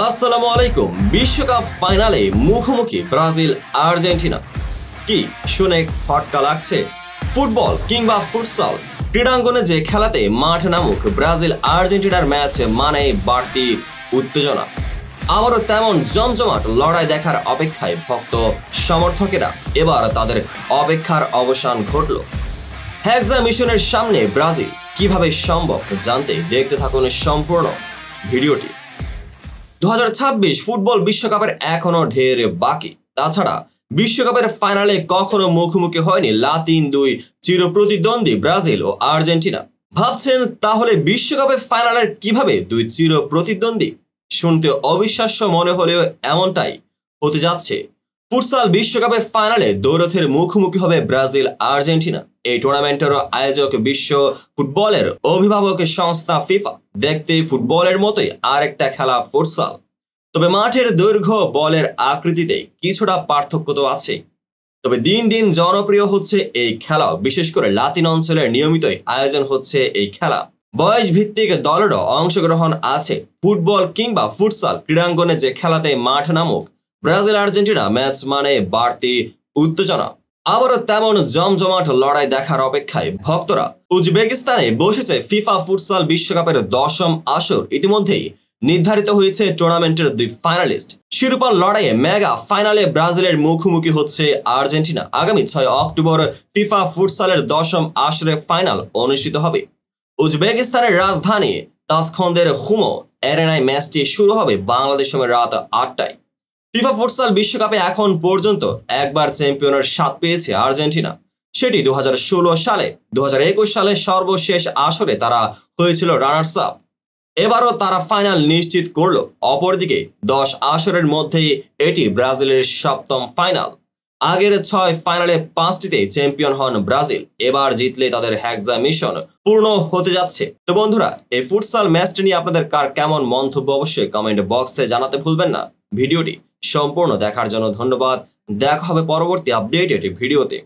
আসসালামু আলাইকুম। বিশ্বকাপ ফাইনালে মুখোমুখি ব্রাজিল আর্জেন্টিনা। কি শুনে খটকা লাগছে? ফুটবল কিংবা ফুটসাল ক্রীড়াঙ্গনে যে খেলাতে মাঠে নামুক ব্রাজিল আর্জেন্টিনার ম্যাচ মানে বাড়তি উত্তেজনা। আবারও তেমন জমজমাট লড়াই দেখার অপেক্ষায় ভক্ত সমর্থকেরা। এবার তাদের অপেক্ষার অবসান ঘটল। হেক্সা মিশনের সামনে ব্রাজিল কিভাবে সম্ভব জানতে দেখতে থাকুন সম্পূর্ণ ভিডিওটি। 2026 ফুটবল বিশ্বকাপের এখনো ঢের বাকি। তাছাড়া বিশ্বকাপের ফাইনালে কখনো মুখোমুখি হয়নি লাতিন দুই চিরপ্রতিদ্বন্দ্বী ব্রাজিল ও আর্জেন্টিনা। ভাবছেন তাহলে বিশ্বকাপের ফাইনালের কিভাবে দুই চিরপ্রতিদ্বন্দ্বী? শুনতে অবিশ্বাস্য মনে হলেও এমনটাই হতে যাচ্ছে। ফুটসাল বিশ্বকাপের ফাইনালে দ্বৈরথের মুখোমুখি হবে ব্রাজিল আর্জেন্টিনা। এই টুর্নামেন্টের আয়োজক বিশ্ব ফুটবলের অভিভাবক সংস্থা ফিফা। দেখতে ফুটবলের মতোই আরেকটা খেলা ফুটসাল, তবে মাঠের দৈর্ঘ্য বলের আকৃতিতে কিছুটা পার্থক্য তো আছে। তবে দিন দিন জনপ্রিয় হচ্ছে এই খেলা, বিশেষ করে লাতিন অঞ্চলের নিয়মিতই আয়োজন হচ্ছে এই খেলা। বয়স ভিত্তিক দলেরও অংশগ্রহণ আছে। ফুটবল কিংবা ফুটসাল ক্রীড়াঙ্গনে যে খেলাতে মাঠ নামুক ব্রাজিল আর্জেন্টিনা ম্যাচ মানে বাড়তি উত্তেজনা। আবারও তেমন জমজমাট লড়াই দেখার অপেক্ষায় ভক্তরা। উজবেকিস্তানে বসেছে ফিফা ফুটসাল বিশ্বকাপের 10ম আসর। ইতিমধ্যেই নির্ধারিত হয়েছে টুর্নামেন্টের দুই ফাইনালিস্ট। শিরোপার লড়াইয়ে মেগা ফাইনালে ব্রাজিলের মুখোমুখি হচ্ছে আর্জেন্টিনা। আগামী 6 অক্টোবর ফিফা ফুটসালের 10ম আসরে ফাইনাল অনুষ্ঠিত হবে। উজবেকিস্তানের রাজধানী তাসখন্দের হুমো এরেনায় ম্যাচটি শুরু হবে বাংলাদেশ সময় রাত 8টায়। ফিফা ফুটসাল বিশ্বকাপে এখন পর্যন্ত একবার চ্যাম্পিয়নের স্বাদ পেয়েছে আর্জেন্টিনা, সেটি 2016 সালে। 2021 সালে সর্বশেষ আসরে তারা হয়েছিল রানার্স আপ। এবারও তারা ফাইনাল নিশ্চিত করল। অপরদিকে 10 আসরের মধ্যেই এটি ব্রাজিলের 7ম ফাইনাল। আগের 6 ফাইনালে 5টিতে চ্যাম্পিয়ন হন ব্রাজিল। এবার জিতলে তাদের হেক্সা মিশন পূর্ণ হতে যাচ্ছে। তো বন্ধুরা, এই ফুটসাল ম্যাচটি নিয়ে আপনাদের কার কেমন মন্তব্য অবশ্যই কমেন্ট বক্সে জানাতে ভুলবেন না। ভিডিওটি সম্পূর্ণ দেখার জন্য ধন্যবাদ। দেখা হবে পরবর্তী আপডেটেড ভিডিওতে।